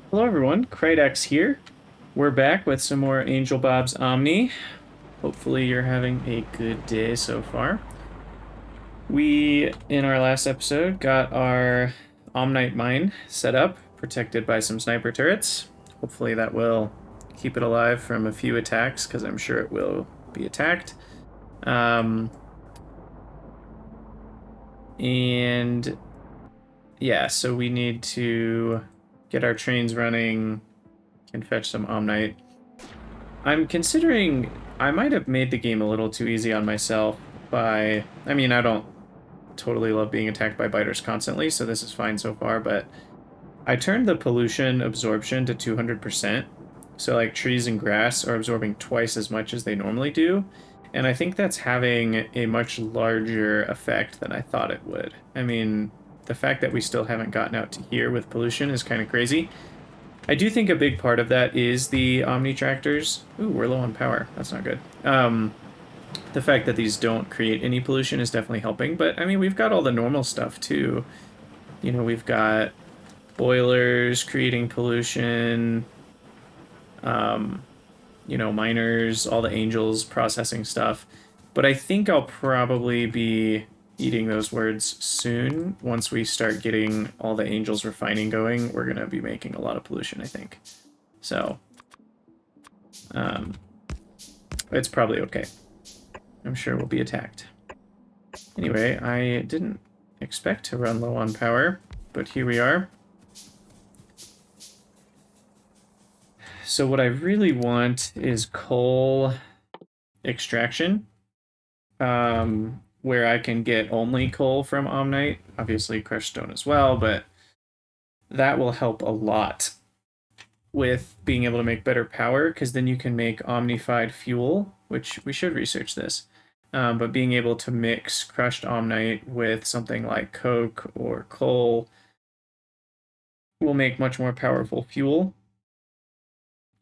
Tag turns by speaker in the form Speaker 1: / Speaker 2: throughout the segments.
Speaker 1: Hello everyone, Krydax here. We're back with some more AngelBobsOmni. Hopefully you're having a good day so far. We, in our last episode, got our Omnite mine set up, protected by some sniper turrets. Hopefully that will keep it alive from a few attacks, because I'm sure it will be attacked. And yeah, so we need to get our trains running, can fetch some Omnite. I'm considering I might have made the game a little too easy on myself by, I mean, I don't totally love being attacked by biters constantly, so this is fine so far, but I turned the pollution absorption to 200%. So like trees and grass are absorbing twice as much as they normally do, and I think that's having a much larger effect than I thought it would. I mean, the fact that we still haven't gotten out to here with pollution is kind of crazy. I do think a big part of that is the Omni tractors. Ooh, we're low on power. That's not good. The fact that these don't create any pollution is definitely helping, but I mean, we've got all the normal stuff too. You know, we've got boilers creating pollution, um, you know, miners, all the angels processing stuff. But I think I'll probably be eating those words soon. Once we start getting all the angels refining going, we're going to be making a lot of pollution, I think. So, um, it's probably okay. I'm sure we'll be attacked. Anyway, I didn't expect to run low on power, but here we are. So what I really want is coal extraction, where I can get only coal from Omnite, obviously crushed stone as well, but that will help a lot with being able to make better power, because then you can make omnified fuel, which we should research this. But being able to mix crushed omnite with something like coke or coal will make much more powerful fuel.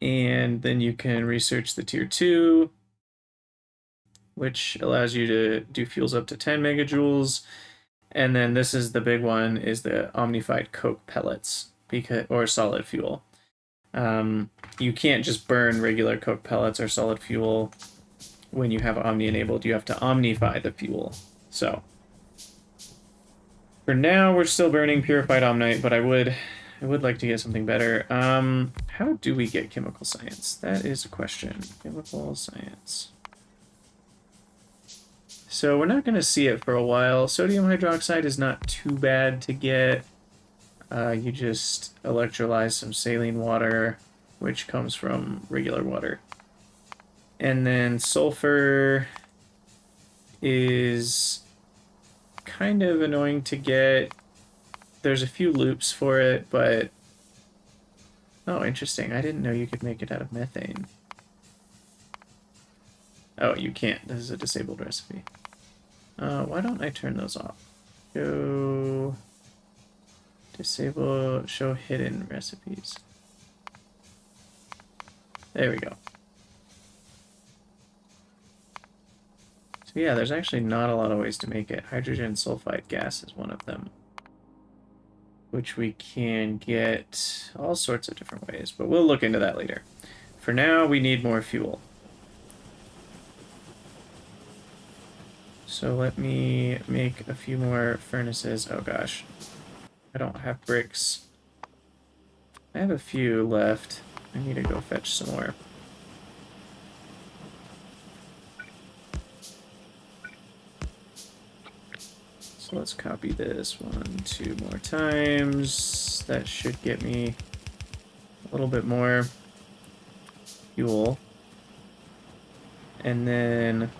Speaker 1: And then you can research the tier 2, which allows you to do fuels up to 10 megajoules. And then this is the big one, is the omnified coke pellets, because, or solid fuel. You can't just burn regular coke pellets or solid fuel when you have Omni enabled. You have to omnify the fuel. So for now, we're still burning purified omnite, but I would like to get something better. How do we get chemical science? That is a question. Chemical science. So we're not going to see it for a while. Sodium hydroxide is not too bad to get. You just electrolyze some saline water, which comes from regular water. And then sulfur is kind of annoying to get. There's a few loops for it, but... Oh, interesting. I didn't know you could make it out of methane. Oh, you can't. This is a disabled recipe. Why don't I turn those off? Go... Disable... Show hidden recipes. There we go. So yeah, there's actually not a lot of ways to make it. Hydrogen sulfide gas is one of them, which we can get all sorts of different ways, but we'll look into that later. For now, we need more fuel. So let me make a few more furnaces. Oh gosh, I don't have bricks. I have a few left. I need to go fetch some more. So let's copy this 2 more times. That should get me a little bit more fuel. And then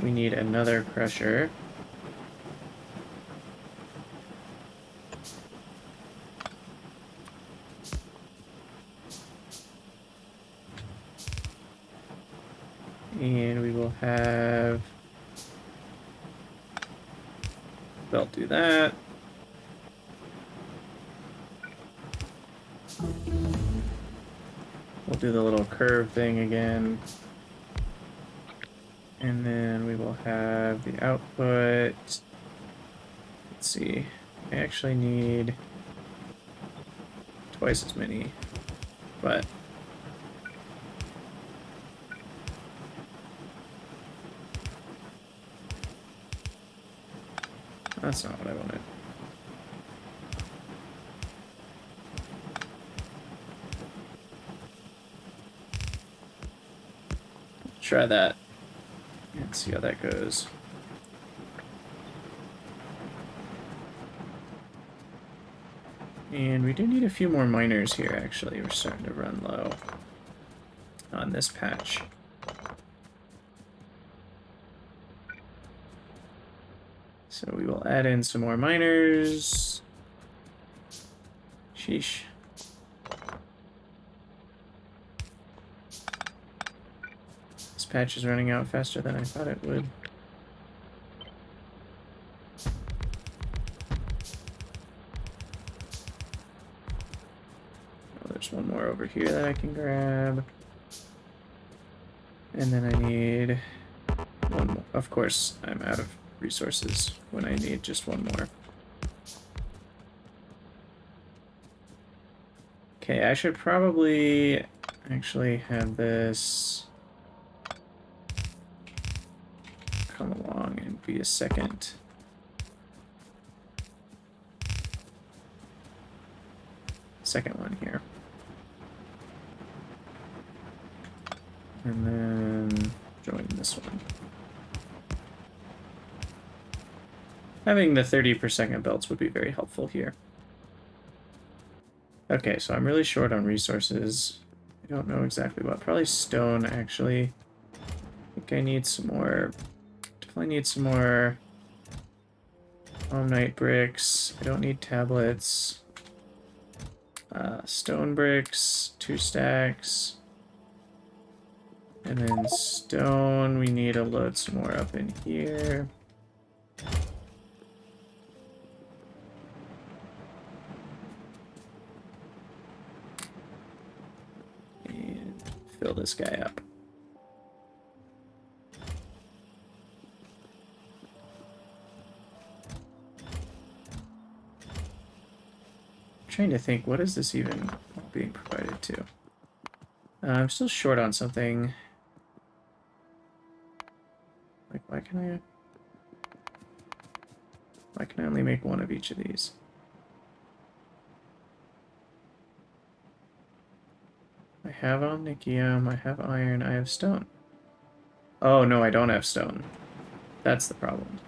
Speaker 1: we need another crusher. And we will have... They'll do that. We'll do the little curve thing again. And then we will have the output. Let's see. I actually need twice as many, but that's not what I wanted. Try that and see how that goes. And we do need a few more miners here, actually. We're starting to run low on this patch. So we will add in some more miners. Sheesh. This patch is running out faster than I thought it would. Oh, there's one more over here that I can grab. And then I need one more. Of course, I'm out of resources when I need just one more. Okay, I should probably actually have this come along and be a second one here. And then join this one. Having the 30 per second belts would be very helpful here. Okay, so I'm really short on resources. I don't know exactly what. Probably stone, actually. I think I need some more. Definitely need some more omnite bricks. I don't need tablets. Stone bricks, 2 stacks. And then stone, we need to load some more up in here. And fill this guy up. Trying to think, what is this even being provided to? I'm still short on something. Like, why can I only make one of each of these? I have omnikium, I have iron, I have stone. Oh no, I don't have stone. That's the problem.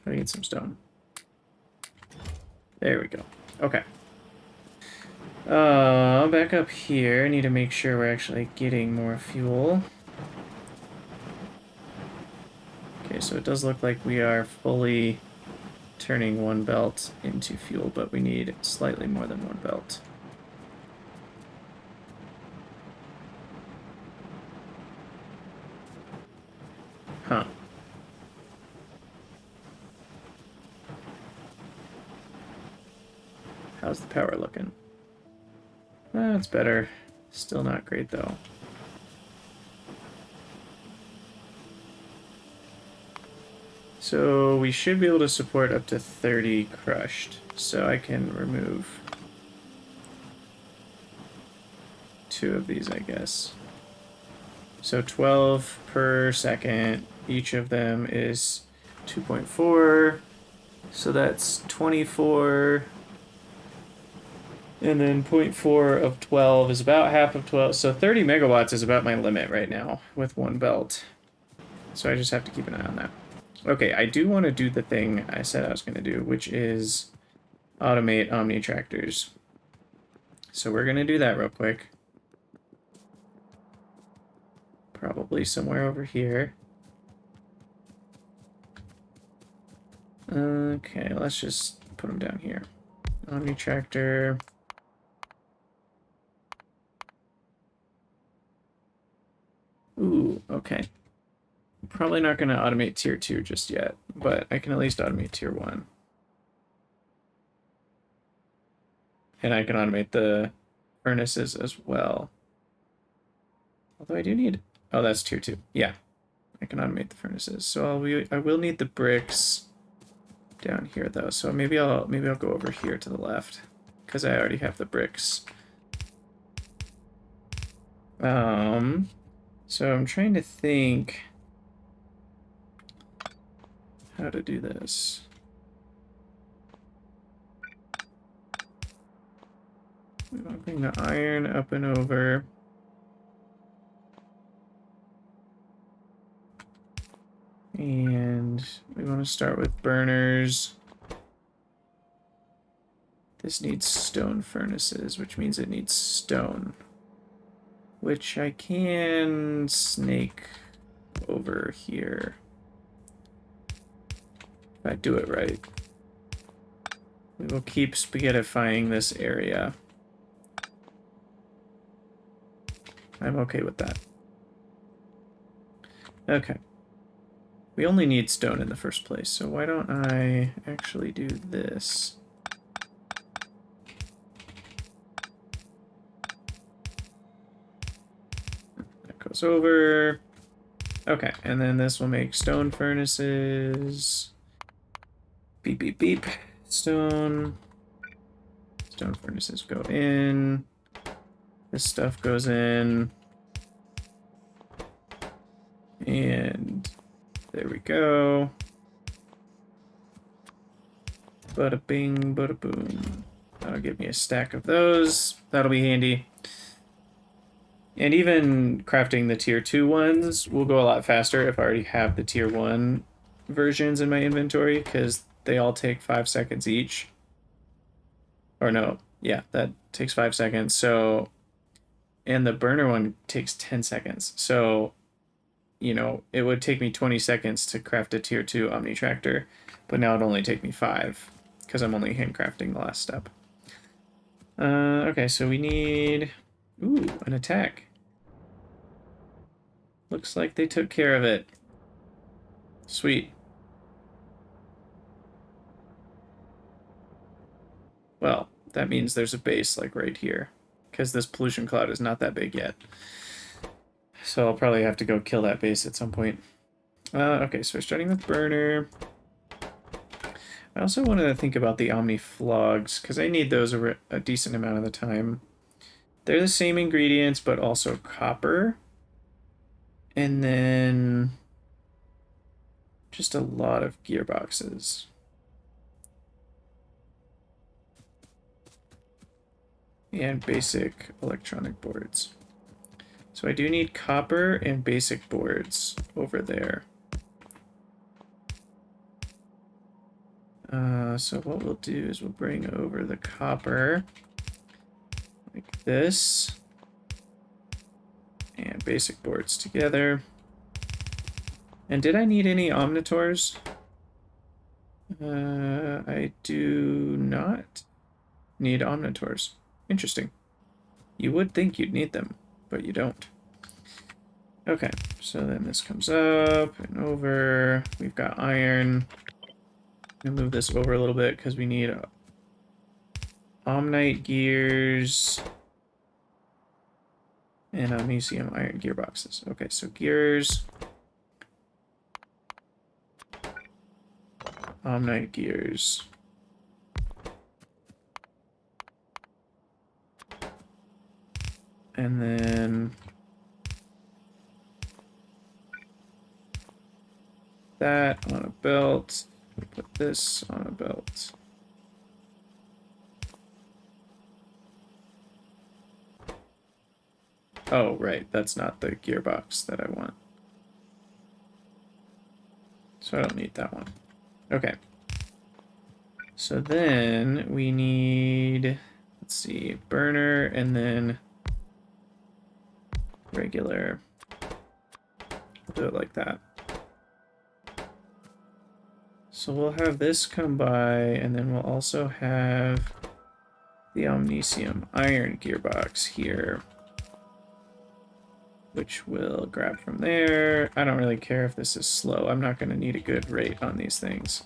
Speaker 1: I need some stone. There we go. Okay. Back up here. I need to make sure we're actually getting more fuel. Okay, so it does look like we are fully turning one belt into fuel, but we need slightly more than one belt. Huh. How's the power looking? It's better. Still not great, though. So we should be able to support up to 30 crushed. So I can remove 2 of these, I guess. So 12 per second. Each of them is 2.4. So that's 24. And then 0.4 of 12 is about half of 12. So 30 megawatts is about my limit right now with one belt. So I just have to keep an eye on that. Okay, I do want to do the thing I said I was going to do, which is automate Omni tractors. So we're going to do that real quick. Probably somewhere over here. Okay, let's just put them down here. Omni tractor. Ooh, okay. Probably not going to automate tier 2 just yet, but I can at least automate tier 1. And I can automate the furnaces as well. Although I do need... Oh, that's tier 2. Yeah, I can automate the furnaces. So I will need the bricks down here, though. So maybe I'll go over here to the left. because I already have the bricks. So I'm trying to think how to do this. We want to bring the iron up and over. And we want to start with burners. This needs stone furnaces, which means it needs stone. Which I can snake over here. If I do it right. We will keep spaghettifying this area. I'm okay with that. Okay. We only need stone in the first place, so why don't I actually do this? That goes over. Okay, and then this will make stone furnaces. Beep, beep, beep. Stone furnaces go in. This stuff goes in. And there we go. Bada bing, bada boom. That'll give me a stack of those. That'll be handy. And even crafting the tier 2 ones will go a lot faster if I already have the tier 1 versions in my inventory, because they all take 5 seconds each. Or no, yeah, that takes 5 seconds. So, and the burner one takes 10 seconds. So, you know, it would take me 20 seconds to craft a tier 2 Omni tractor, but now it'd only take me 5 because I'm only handcrafting the last step. Okay, so we need, ooh, an attack. Looks like they took care of it. Sweet. Well, that means there's a base like right here, because this pollution cloud is not that big yet. So I'll probably have to go kill that base at some point. Okay, so we're starting with burner. I also wanted to think about the Omni flogs, because I need those a decent amount of the time. They're the same ingredients, but also copper. And then just a lot of gearboxes. And basic electronic boards. So I do need copper and basic boards over there. So what we'll do is we'll bring over the copper like this. And basic boards together. And did I need any omnitors? I do not need omnitors. Interesting. You would think you'd need them, but you don't. Okay, so then this comes up and over. We've got iron. I'm gonna move this over a little bit because we need omnite gears and omnicium iron gearboxes. Okay, so gears. Omnite gears. And then that on a belt. We put this on a belt. Oh, right. That's not the gearbox that I want. So I don't need that one. Okay. So then we need, let's see, burner and then regular. We'll do it like that. So we'll have this come by, and then we'll also have the omnicium iron gearbox here, which we'll grab from there. I don't really care if this is slow. I'm not going to need a good rate on these things.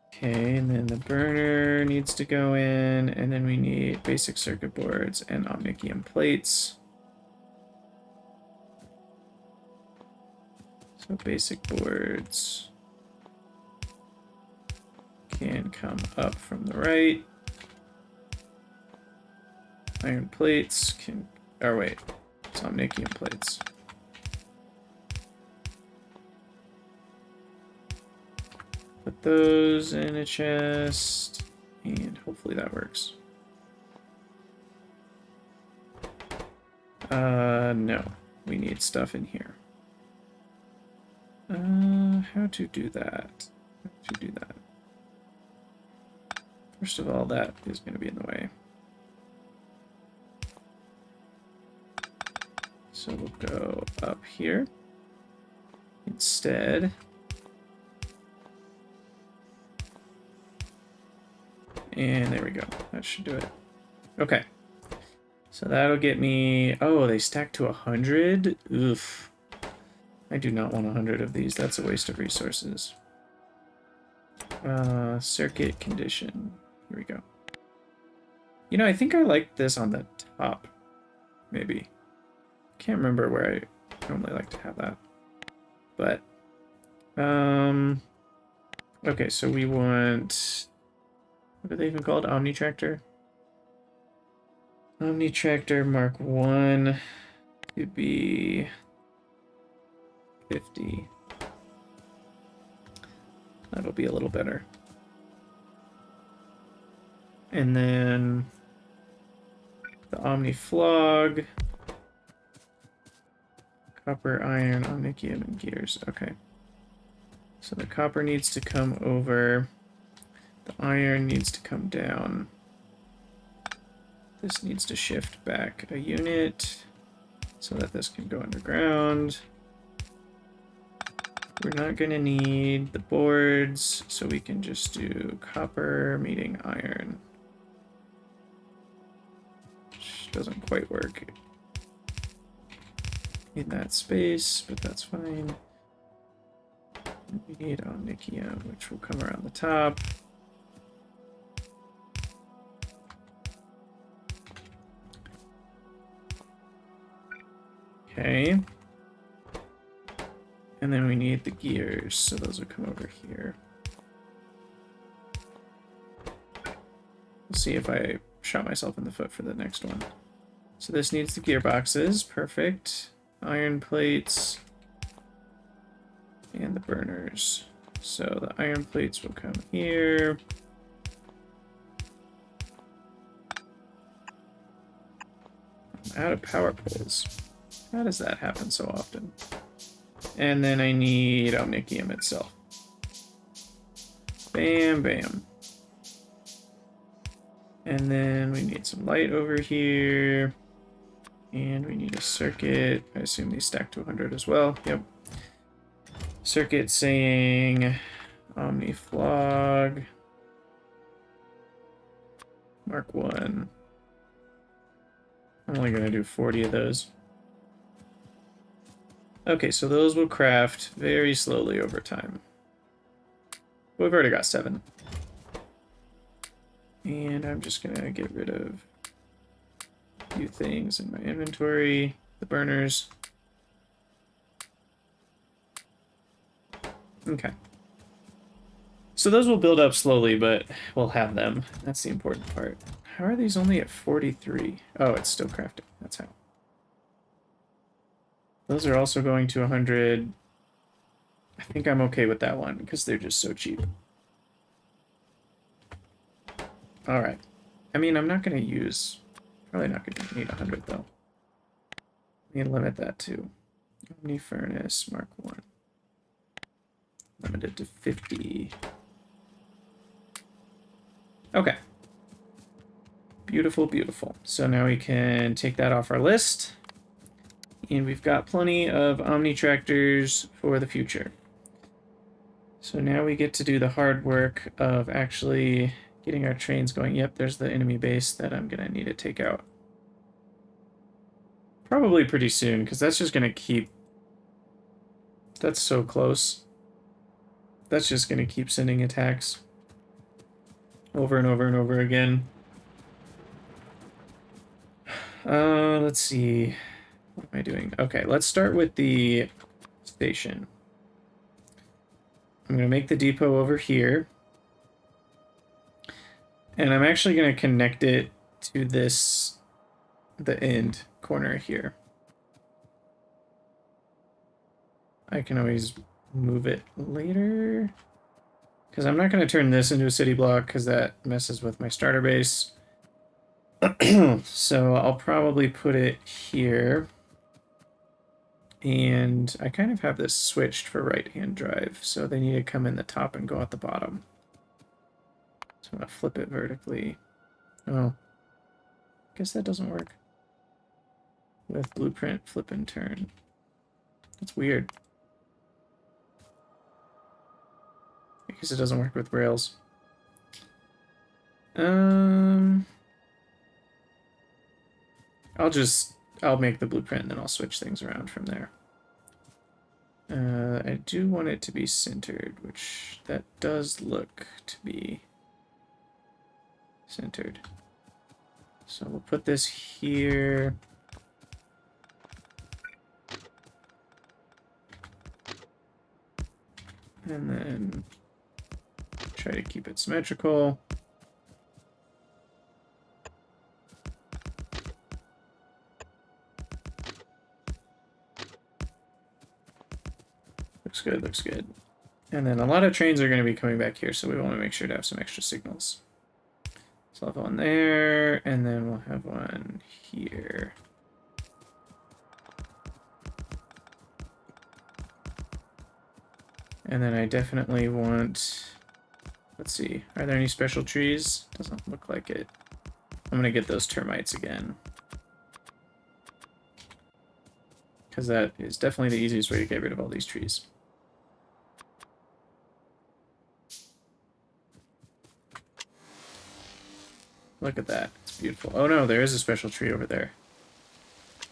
Speaker 1: Okay, and then the burner needs to go in, and then we need basic circuit boards and omnicium plates. So basic boards. can come up from the right. Iron plates can... Oh, wait. It's omnium plates. Put those in a chest, and hopefully that works. No. We need stuff in here. How to do that? How to do that? First of all, that is going to be in the way. So we'll go up here instead. And there we go. That should do it. Okay. So that'll get me... Oh, they stack to 100? Oof. I do not want 100 of these. That's a waste of resources. Circuit condition. Here we go. You know, I think I like this on the top. Maybe. Can't remember where I normally like to have that. But, okay, so we want... What are they even called? Omnitractor? Omnitractor Mark 1 to be 50. That'll be a little better. And then the Omni Flog, copper, iron, omnium, and gears. Okay. So the copper needs to come over. The iron needs to come down. This needs to shift back a unit so that this can go underground. We're not going to need the boards, so we can just do copper meeting iron. Which doesn't quite work in that space, but that's fine. We need omnium, which will come around the top. Okay. And then we need the gears, so those will come over here. We'll see if I shot myself in the foot for the next one. So this needs the gearboxes. Perfect. Iron plates. And the burners. So the iron plates will come here. I'm out of power poles. How does that happen so often? And then I need omnium itself. Bam, bam. And then we need some light over here. And we need a circuit. I assume these stack to 100 as well. Yep. Circuit saying Omni Flog. Mark 1. I'm only going to do 40 of those. Okay, so those will craft very slowly over time. We've already got 7. And I'm just going to get rid of a few things in my inventory. The burners. Okay. So those will build up slowly, but we'll have them. That's the important part. How are these only at 43? Oh, it's still crafting. That's how. Those are also going to 100. I think I'm okay with that one because they're just so cheap. All right. I mean, I'm not going to use... Probably not going to need 100, though. Let me limit that to Omni Furnace Mark 1. Limited to 50. Okay. Beautiful, beautiful. So now we can take that off our list. And we've got plenty of Omni tractors for the future. So now we get to do the hard work of actually getting our trains going. Yep, there's the enemy base that I'm going to need to take out. Probably pretty soon, because that's just going to keep... That's so close. That's just going to keep sending attacks over and over and over again. Let's see... What am I doing? Okay, let's start with the station. I'm going to make the depot over here. And I'm actually going to connect it to the end corner here. I can always move it later. Because I'm not going to turn this into a city block because that messes with my starter base. So I'll probably put it here. And I kind of have this switched for right-hand drive, so they need to come in the top and go out the bottom. So I'm going to flip it vertically. Oh, I guess that doesn't work. With blueprint, flip and turn. That's weird. I guess it doesn't work with rails. I'll make the blueprint and then I'll switch things around from there. I do want it to be centered, which that does look to be centered. So we'll put this here. And then try to keep it symmetrical. Looks good, looks good. And then a lot of trains are going to be coming back here, so we want to make sure to have some extra signals. So I'll have one there, and then we'll have one here. And then I definitely want... Let's see, are there any special trees? Doesn't look like it. I'm going to get those termites again. Because that is definitely the easiest way to get rid of all these trees. Look at that. It's beautiful. Oh no, there is a special tree over there.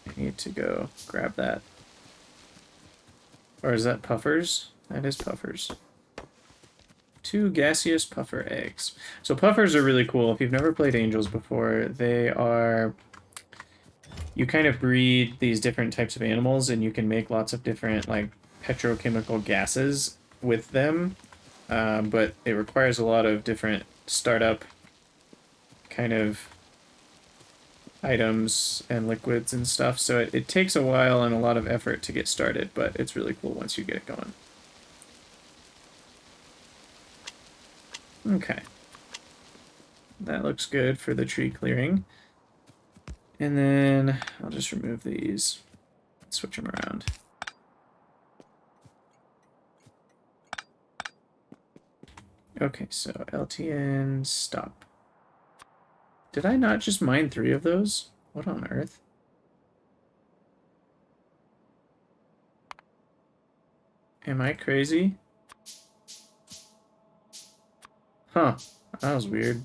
Speaker 1: I need to go grab that. Or is that puffers? That is puffers. 2 gaseous puffer eggs. So puffers are really cool. If you've never played angels before, they are... You kind of breed these different types of animals and you can make lots of different like petrochemical gases with them. But it requires a lot of different startup kind of items and liquids and stuff, so it takes a while and a lot of effort to get started, but it's really cool once you get it going. Okay. That looks good for the tree clearing. And then I'll just remove these, switch them around. Okay, so LTN stop. Did I not just mine 3 of those? What on earth? Am I crazy? Huh. That was weird.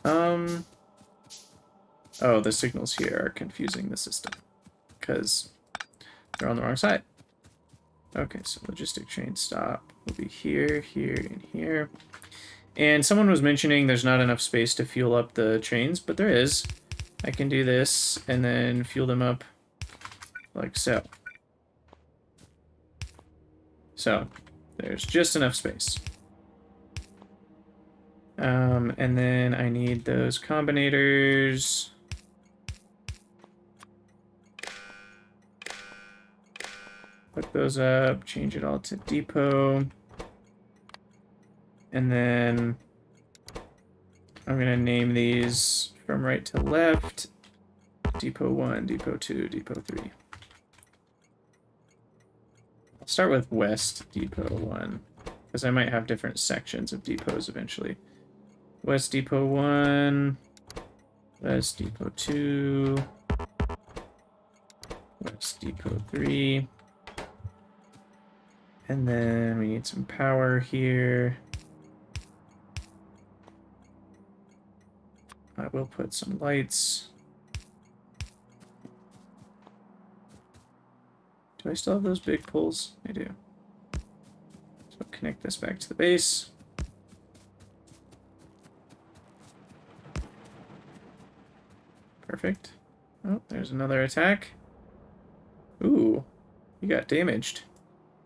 Speaker 1: Oh, the signals here are confusing the system. Because they're on the wrong side. Okay, so logistic train stop will be here, here, and here. And someone was mentioning there's not enough space to fuel up the trains, but there is. I can do this and then fuel them up like so. So there's just enough space. And then I need those combinators. Hook those up, change it all to depot. And then I'm going to name these from right to left. Depot 1, Depot 2, Depot 3. I'll start with West Depot 1, because I might have different sections of depots eventually. West Depot 1, West Depot 2, West Depot 3. And then we need some power here. I will put some lights. Do I still have those big poles? I do. So connect this back to the base. Perfect. Oh, there's another attack. Ooh, you got damaged.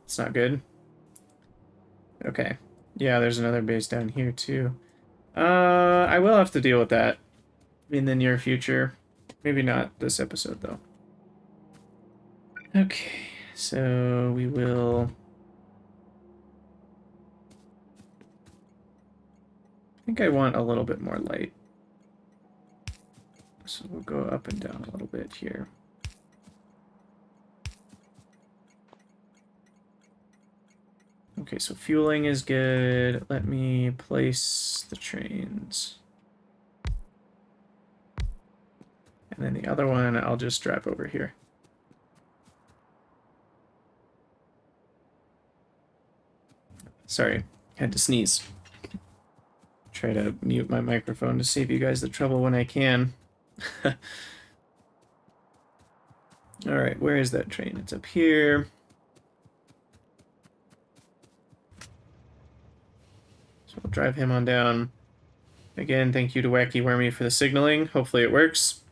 Speaker 1: It's not good. Okay. Yeah, there's another base down here too. I will have to deal with that in the near future. Maybe not this episode, though. Okay, so we will... I think I want a little bit more light. So we'll go up and down a little bit here. Okay, so fueling is good. Let me place the trains. And then the other one, I'll just drop over here. Sorry, had to sneeze. Try to mute my microphone to save you guys the trouble when I can. Alright, where is that train? It's up here. So we'll drive him on down. Again, thank you to Wacky Wormy for the signaling. Hopefully it works.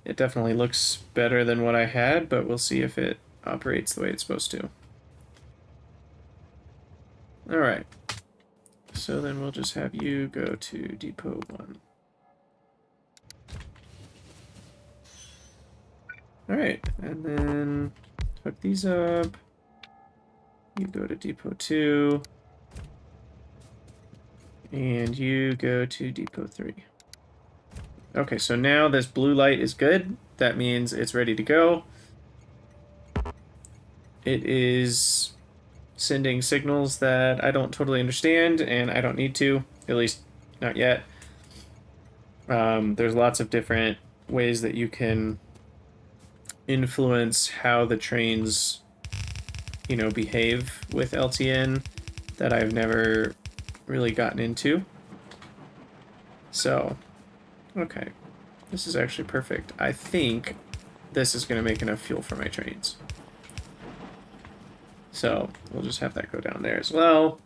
Speaker 1: It definitely looks better than what I had, but we'll see if it operates the way it's supposed to. Alright. So then we'll just have you go to Depot 1. Alright, and then hook these up. You go to Depot 2. And you go to Depot 3. Okay, so now this blue light is good. That means it's ready to go. It is sending signals that I don't totally understand, and I don't need to, at least not yet. There's lots of different ways that you can influence how the trains, you know, behave with LTN that I've never really gotten into. So, okay, this is actually perfect. I think this is going to make enough fuel for my trains. So we'll just have that go down there as well.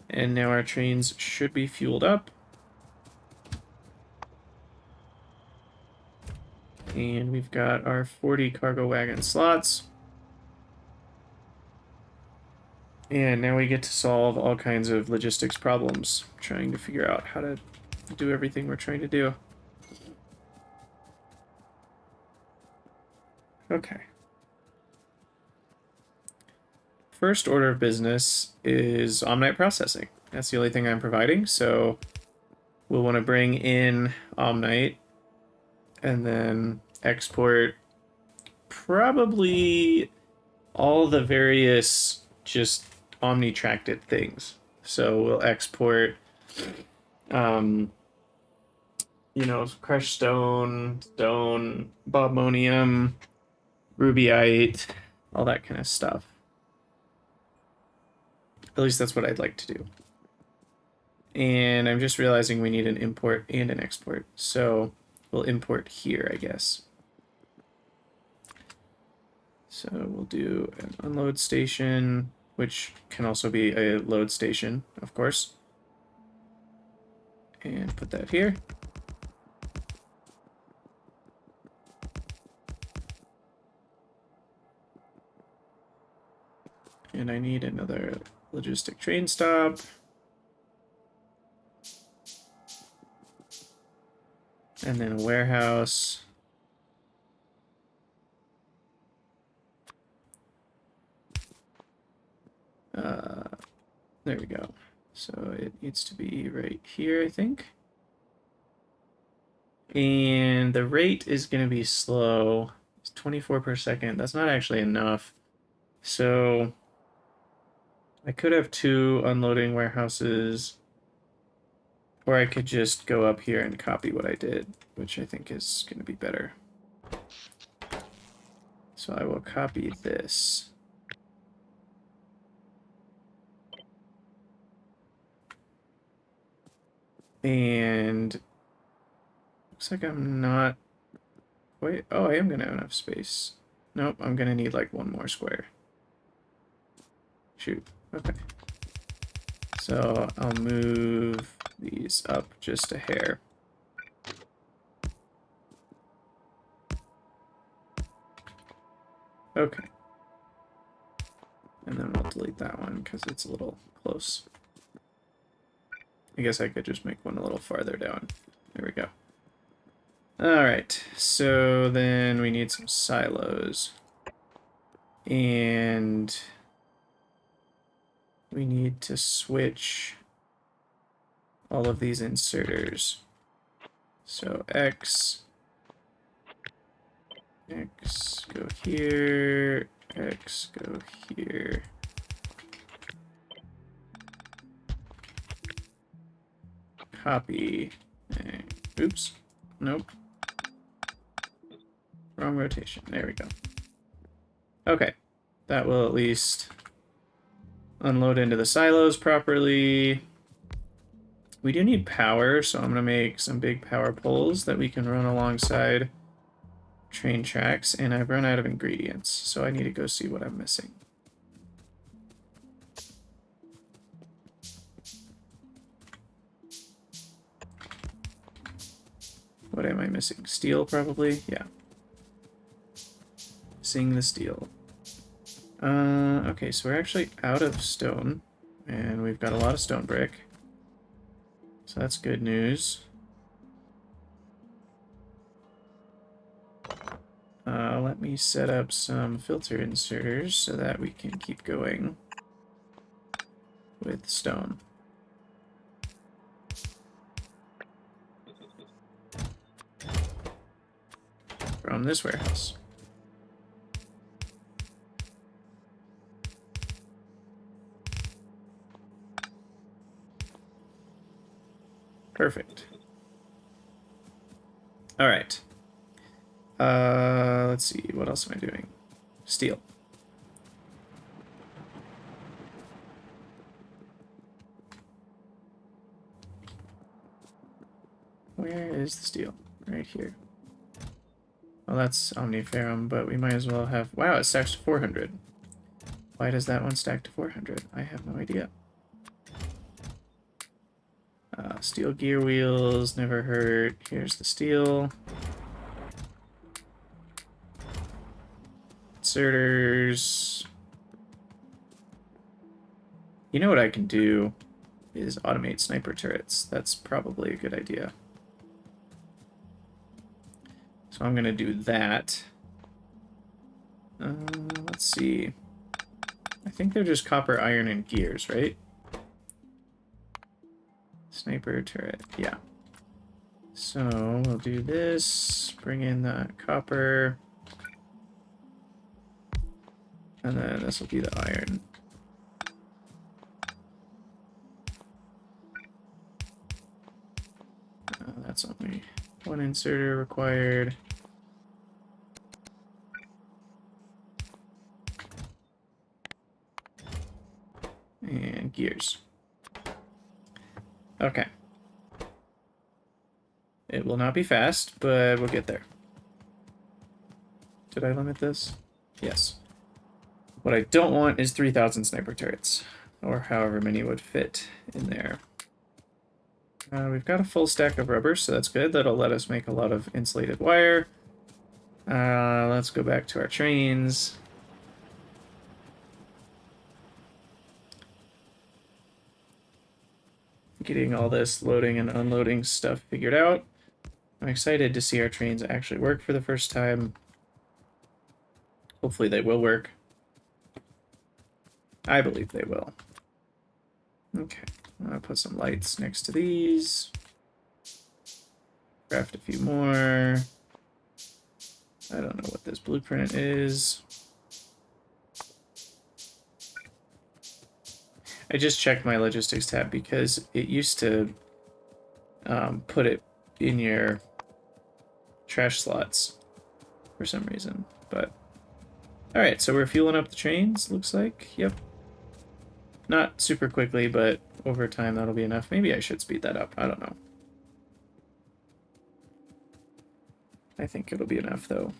Speaker 1: And now our trains should be fueled up. And we've got our 40 cargo wagon slots. And now we get to solve all kinds of logistics problems, trying to figure out how to do everything we're trying to do. Okay. First order of business is omnite processing. That's the only thing I'm providing, so we'll want to bring in omnite and then export probably all the various just omnitracted things. So we'll export, you know, crushed stone, bobmonium, rubyite, all that kind of stuff. At least that's what I'd like to do. And I'm just realizing we need an import and an export. So we'll import here, I guess. So we'll do an unload station, which can also be a load station, of course. And put that here. And I need another logistic train stop. And then a warehouse. There we go. So it needs to be right here, I think. And the rate is going to be slow. It's 24 per second. That's not actually enough. So I could have 2 unloading warehouses, or I could just go up here and copy what I did, which I think is going to be better. So I will copy this. And looks like I'm not... Wait, oh, I am going to have enough space. Nope, I'm going to need like 1 more square. Shoot, okay. So I'll move these up just a hair. Okay. And then we'll delete that one because it's a little close. I guess I could just make one a little farther down. There we go. Alright, so then we need some silos. And we need to switch all of these inserters. So X go here, X go here. Copy. Oops. Nope. Wrong rotation. There we go. Okay. That will at least unload into the silos properly. We do need power, so I'm going to make some big power poles that we can run alongside train tracks, and I've run out of ingredients, so I need to go see what I'm missing. What am I missing? Steel, probably? Yeah. Missing the steel. Okay, so we're actually out of stone, and we've got a lot of stone brick. So that's good news. Let me set up some filter inserters so that we can keep going with stone. From this warehouse. Perfect. All right. Let's see. What else am I doing? Steel. Where is the steel? Right here. Well, that's omniferrum, but we might as well have... Wow, it stacks to 400. Why does that one stack to 400? I have no idea. Steel gear wheels, never hurt. Here's the steel. Inserters. You know what I can do is automate sniper turrets. That's probably a good idea. So I'm going to do that. Let's see. I think they're just copper, iron, and gears, right? Sniper turret, yeah. So we'll do this, bring in the copper, and then this will be the iron. That's only one inserter required. And gears. Okay. It will not be fast, but we'll get there. Did I limit this? Yes. What I don't want is 3,000 sniper turrets, or however many would fit in there. We've got a full stack of rubber, so that's good. That'll let us make a lot of insulated wire. Let's go back to our trains. Getting all this loading and unloading stuff figured out. I'm excited to see our trains actually work for the first time. Hopefully they will work. I believe they will. Okay, I'm gonna put some lights next to these. Craft a few more. I don't know what this blueprint is. I just checked my logistics tab because it used to put it in your trash slots for some reason, but all right, so we're fueling up the trains, looks like. Yep. Not super quickly, but over time that'll be enough. Maybe I should speed that up. I don't know. I think it'll be enough, though.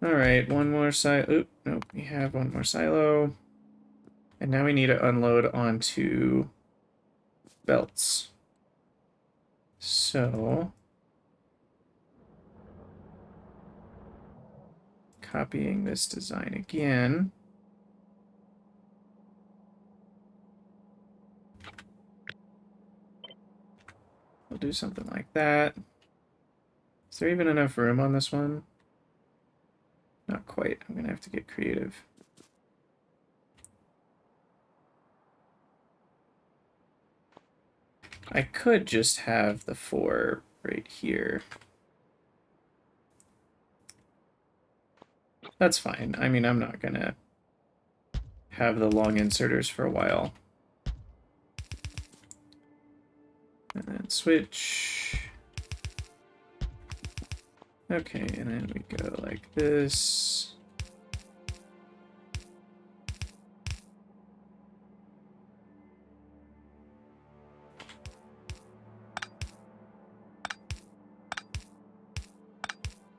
Speaker 1: All right, one more silo. Oop, nope, we have one more silo. And now we need to unload onto belts. So, copying this design again. we'll do something like that. Is there even enough room on this one? Not quite. I'm gonna have to get creative. I could just have the 4 right here. That's fine. I mean, I'm not gonna have the long inserters for a while. And then switch. Okay, and then we go like this.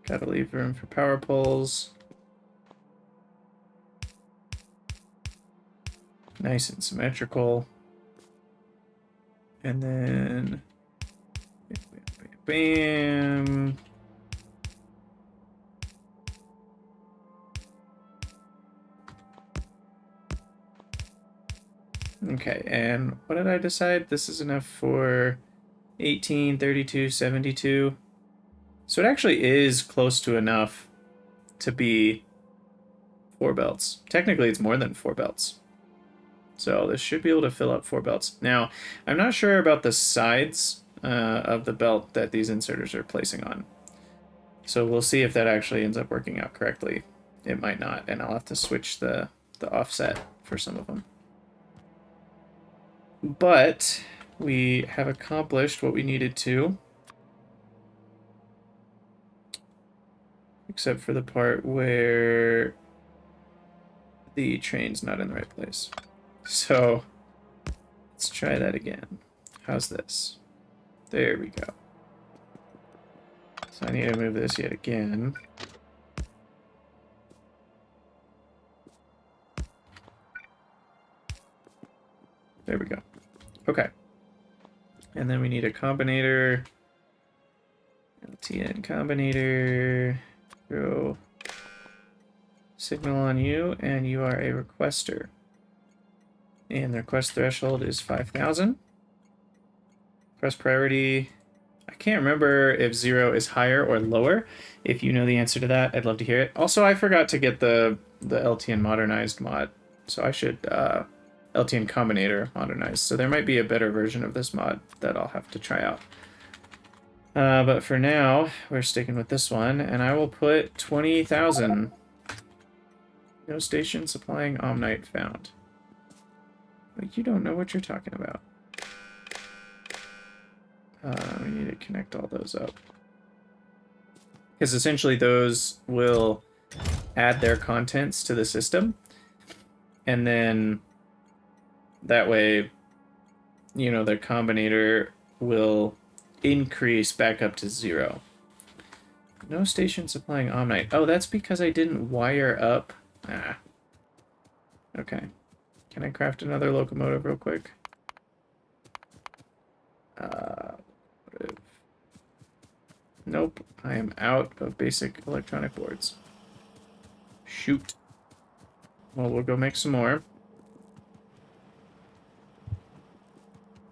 Speaker 1: Gotta leave room for power poles. Nice and symmetrical. And then bam, bam, bam. Okay, and what did I decide? This is enough for 18, 32, 72. So it actually is close to enough to be 4 belts. Technically, it's more than 4 belts. So this should be able to fill up 4 belts. Now, I'm not sure about the sides of the belt that these inserters are placing on. So we'll see if that actually ends up working out correctly. It might not, and I'll have to switch the offset for some of them. But we have accomplished what we needed to. Except for the part where the train's not in the right place. So let's try that again. How's this? There we go. So I need to move this yet again. There we go. Okay. And then we need a combinator. LTN Combinator. Throw signal on you, and you are a requester. And the request threshold is 5,000. Press priority. I can't remember if 0 is higher or lower. If you know the answer to that, I'd love to hear it. Also, I forgot to get the LTN modernized mod. So I should LTN Combinator modernized. So there might be a better version of this mod that I'll have to try out. But for now, we're sticking with this one, and I will put 20,000. No station supplying omnite found. Like, you don't know what you're talking about. We need to connect all those up. Because essentially those will add their contents to the system. And then that way, you know, the combinator will increase back up to 0. No station supplying omnite. Oh, that's because I didn't wire up. Ah. Okay. Can I craft another locomotive real quick? Nope. I am out of basic electronic boards. Shoot. Well, we'll go make some more.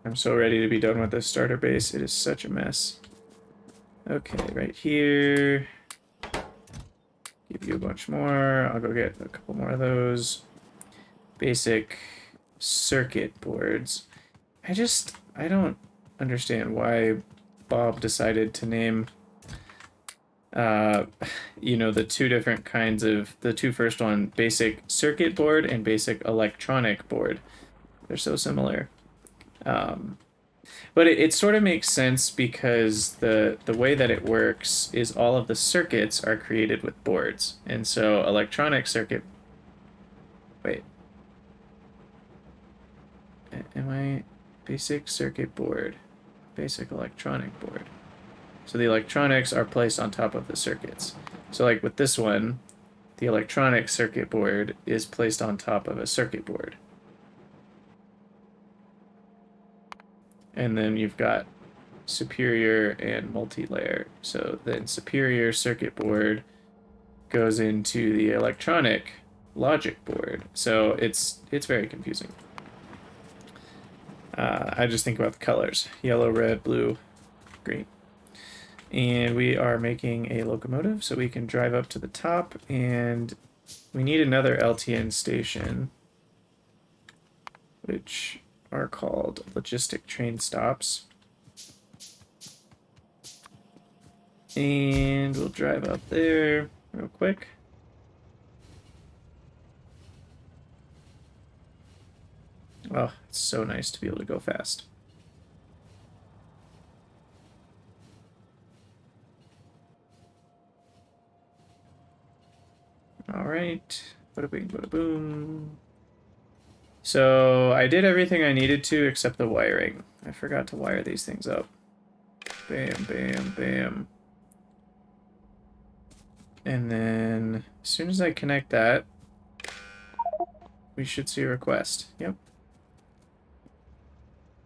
Speaker 1: I'm so ready to be done with this starter base. It is such a mess. Okay, right here. Give you a bunch more. I'll go get a couple more of those. Basic circuit boards. I don't understand why Bob decided to name, you know, the two different kinds of, the two first one, basic circuit board and basic electronic board. They're so similar. But it sort of makes sense because the way that it works is all of the circuits are created with boards. And so electronic circuit... Wait. Am I... Basic circuit board. Basic electronic board. So the electronics are placed on top of the circuits. So like with this one, the electronic circuit board is placed on top of a circuit board. And then you've got superior and multi-layer. So then superior circuit board goes into the electronic logic board. So it's very confusing. I just think about the colors. Yellow, red, blue. Great. And we are making a locomotive, so we can drive up to the top, and we need another LTN station, which are called logistic train stops. And we'll drive up there real quick. Oh, it's so nice to be able to go fast. All right, bada bing, bada boom. So I did everything I needed to except the wiring. I forgot to wire these things up. Bam, bam, bam. And then as soon as I connect that, we should see a request. Yep.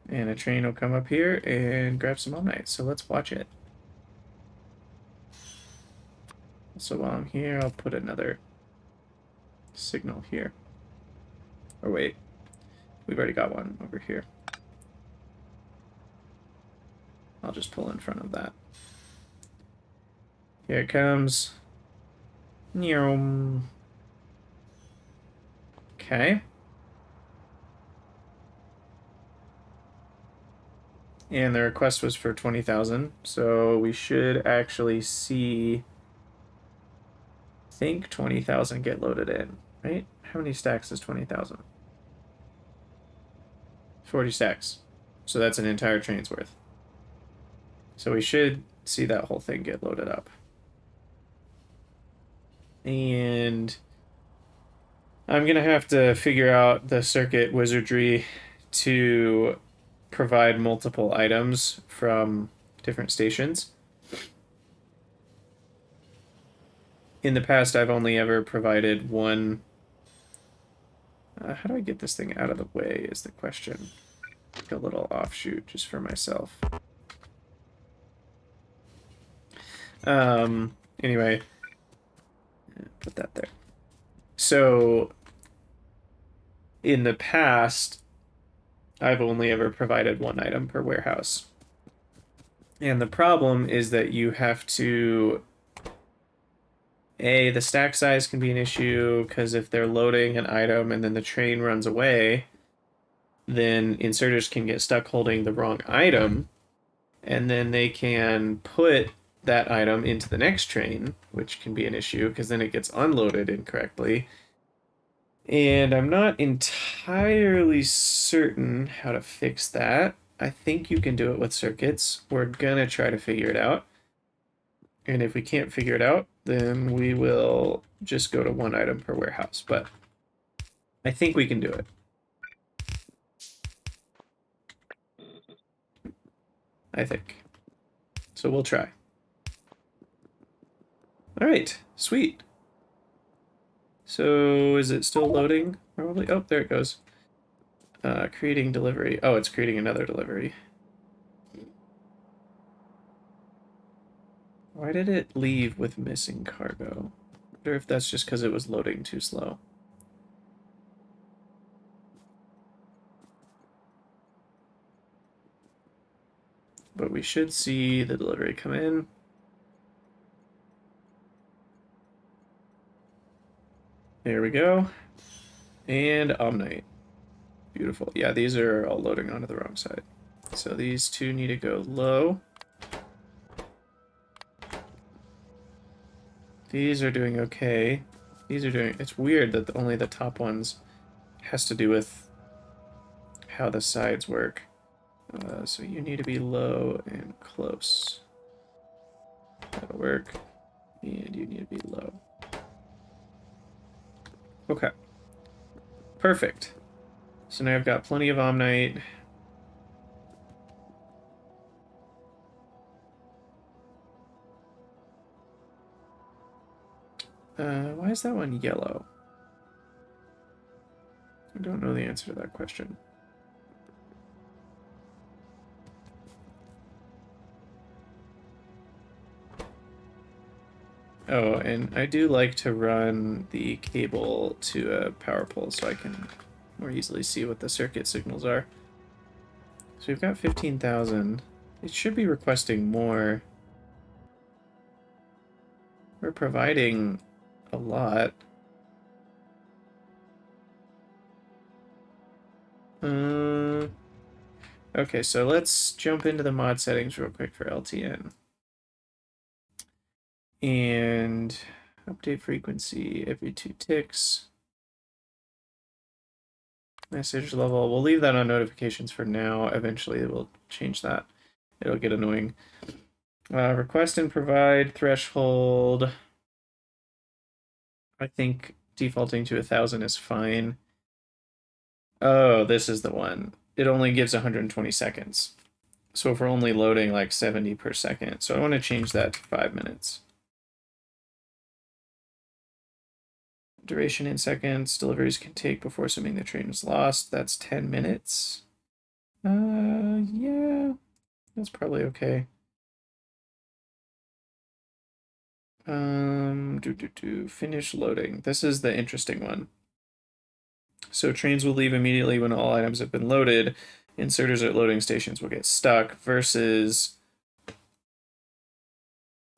Speaker 1: And a train will come up here and grab some omnite. So let's watch it. So while I'm here, I'll put another signal here. Or wait, we've already got one over here. I'll just pull in front of that. Here it comes. Okay. And the request was for 20,000, so we should actually see, I think 20,000 get loaded in, right? How many stacks is 20,000? 40 stacks. So that's an entire train's worth. So we should see that whole thing get loaded up. And I'm gonna have to figure out the circuit wizardry to provide multiple items from different stations. In the past, I've only ever provided one. How do I get this thing out of the way is the question. Like a little offshoot just for myself. Anyway, put that there. So in the past, I've only ever provided one item per warehouse. And the problem is that you have to... the stack size can be an issue, because if they're loading an item and then the train runs away, then inserters can get stuck holding the wrong item, and then they can put that item into the next train, which can be an issue, because then it gets unloaded incorrectly. And I'm not entirely certain how to fix that. I think you can do it with circuits. We're gonna try to figure it out. And if we can't figure it out, then we will just go to one item per warehouse. But I think we can do it. I think. So we'll try. All right, sweet. So is it still loading? Probably. Oh, there it goes. Creating delivery. Oh, it's creating another delivery. Why did it leave with missing cargo? I wonder if that's just because it was loading too slow. But we should see the delivery come in. There we go. And omnite. Beautiful. Yeah, these are all loading onto the wrong side. So these two need to go low. These are doing okay. These are doing... It's weird that only the top ones has to do with how the sides work. So you need to be low and close. That'll work. And you need to be low. Okay. Perfect. So now I've got plenty of omnite. Why is that one yellow? I don't know the answer to that question. Oh, and I do like to run the cable to a power pole so I can more easily see what the circuit signals are. So we've got 15,000. It should be requesting more. We're providing a lot. Okay, so let's jump into the mod settings real quick for LTN. And update frequency every 2 ticks. Message level, we'll leave that on notifications for now. Eventually we'll change that. It'll get annoying. Request and provide threshold. I think defaulting to 1,000 is fine. Oh, this is the one. It only gives 120 seconds. So if we're only loading like 70 per second, so I want to change that to 5 minutes. Duration in seconds, deliveries can take before assuming the train is lost. That's 10 minutes. Yeah, that's probably okay. Finish loading. This is the interesting one. So trains will leave immediately when all items have been loaded. Inserters at loading stations will get stuck versus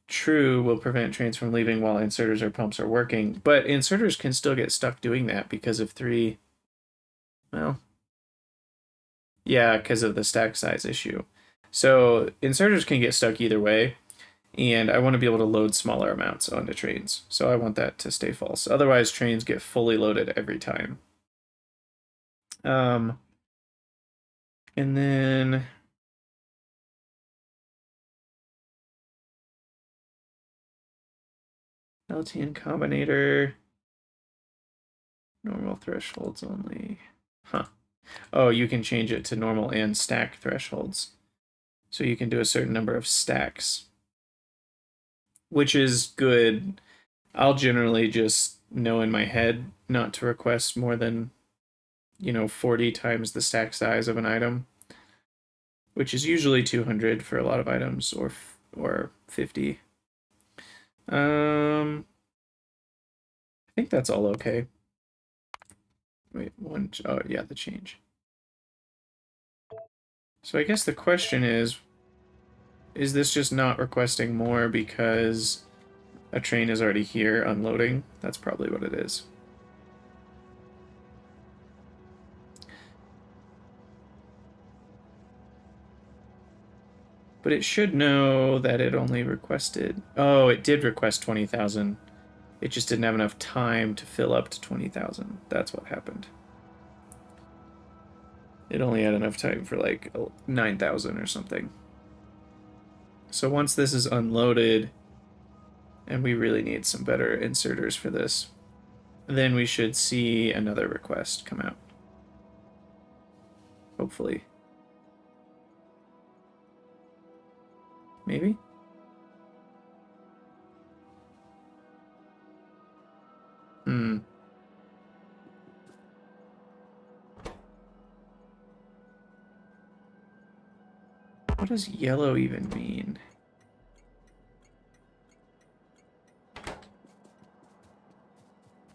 Speaker 1: true will prevent trains from leaving while inserters or pumps are working. But inserters can still get stuck doing that because of 3. Well, yeah, because of the stack size issue. So inserters can get stuck either way. And I want to be able to load smaller amounts onto trains. So I want that to stay false. Otherwise, trains get fully loaded every time. And then LTN Combinator. Normal thresholds only. Huh. Oh, you can change it to normal and stack thresholds. So you can do a certain number of stacks. Which is good. I'll generally just know in my head not to request more than, 40 times the stack size of an item. Which is usually 200 for a lot of items, or 50. I think that's all okay. Wait, oh yeah, the change. So I guess the question is this just not requesting more because a train is already here unloading? That's probably what it is. But it should know that it only requested... Oh, it did request 20,000. It just didn't have enough time to fill up to 20,000. That's what happened. It only had enough time for like 9,000 or something. So once this is unloaded, and we really need some better inserters for this, then we should see another request come out. Hopefully. Maybe? What does yellow even mean?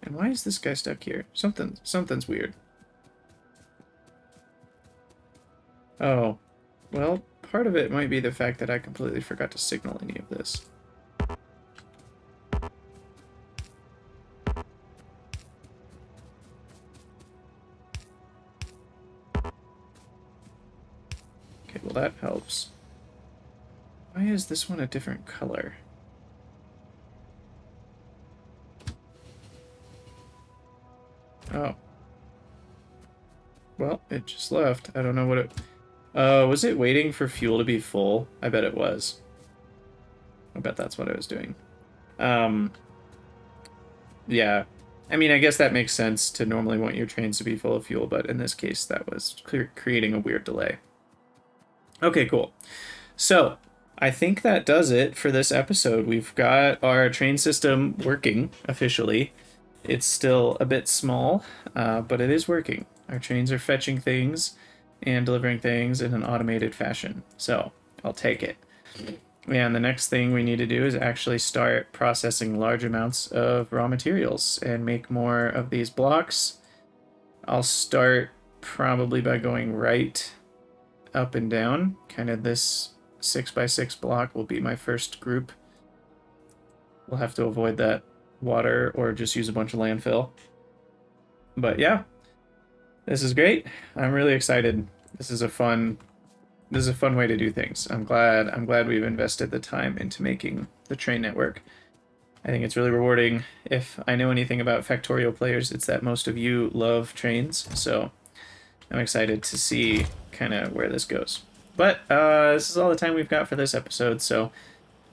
Speaker 1: And why is this guy stuck here? Something's weird. Oh, well, part of it might be the fact that I completely forgot to signal any of this. Okay, well that helps. Why is this one a different color? Oh. Well, it just left. I don't know what it... was it waiting for fuel to be full? I bet it was. I bet that's what I was doing. Yeah. I mean, I guess that makes sense to normally want your trains to be full of fuel, but in this case, that was creating a weird delay. Okay, cool. So, I think that does it for this episode. We've got our train system working officially. It's still a bit small, but it is working. Our trains are fetching things and delivering things in an automated fashion. So, I'll take it. And the next thing we need to do is actually start processing large amounts of raw materials and make more of these blocks. I'll start probably by going right, up and down, kind of this 6x6 block will be my first group. We'll have to avoid that water or just use a bunch of landfill. But yeah, this is great. I'm really excited. This is a fun way to do things. I'm glad we've invested the time into making the train network. I think it's really rewarding. If I know anything about Factorio players, it's that most of you love trains, so I'm excited to see kind of where this goes. But this is all the time we've got for this episode, so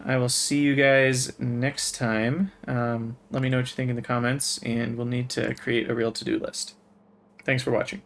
Speaker 1: I will see you guys next time. Let me know what you think in the comments, and we'll need to create a real to-do list. Thanks for watching.